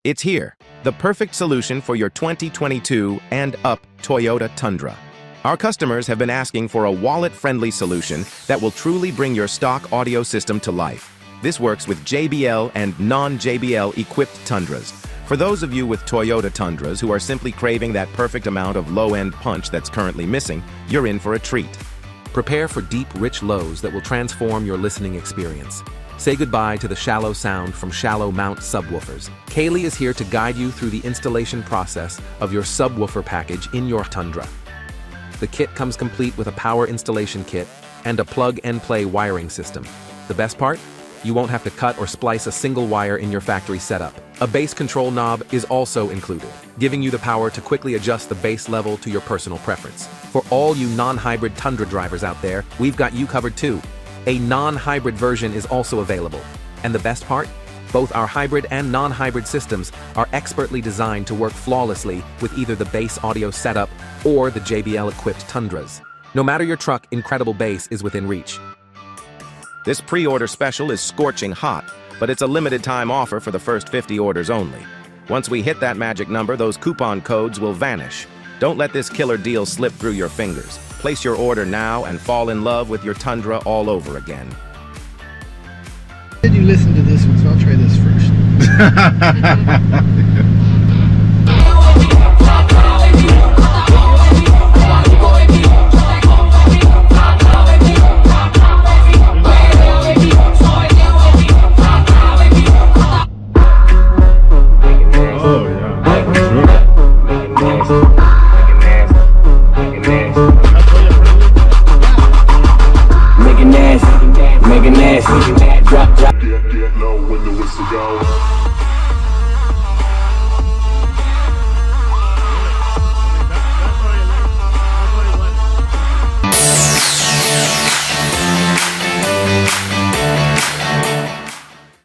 It's here, the perfect solution for your 2022 and up Toyota Tundra. Our customers have been asking for a wallet-friendly solution that will truly bring your stock audio system to life. This works with JBL and non-JBL equipped Tundras. For those of you with Toyota Tundras who are simply craving that perfect amount of low-end punch that's currently missing, you're in for a treat. Prepare for deep, rich lows that will transform your listening experience. Say goodbye to the shallow sound from shallow mount subwoofers. Kaylee is here to guide you through the installation process of your subwoofer package in your Tundra. The kit comes complete with a power installation kit and a plug-and-play wiring system. The best part? You won't have to cut or splice a single wire in your factory setup. A bass control knob is also included, giving you the power to quickly adjust the bass level to your personal preference. For all you non-hybrid Tundra drivers out there, we've got you covered too. A non-hybrid version is also available. And the best part? Both our hybrid and non-hybrid systems are expertly designed to work flawlessly with either the bass audio setup or the JBL-equipped Tundras. No matter your truck, incredible bass is within reach. This pre-order special is scorching hot, but it's a limited time offer for the first 50 orders only. Once we hit that magic number, those coupon codes will vanish. Don't let this killer deal slip through your fingers. Place your order now and fall in love with your Tundra all over again. Did you listen to this one, so I'll try this first.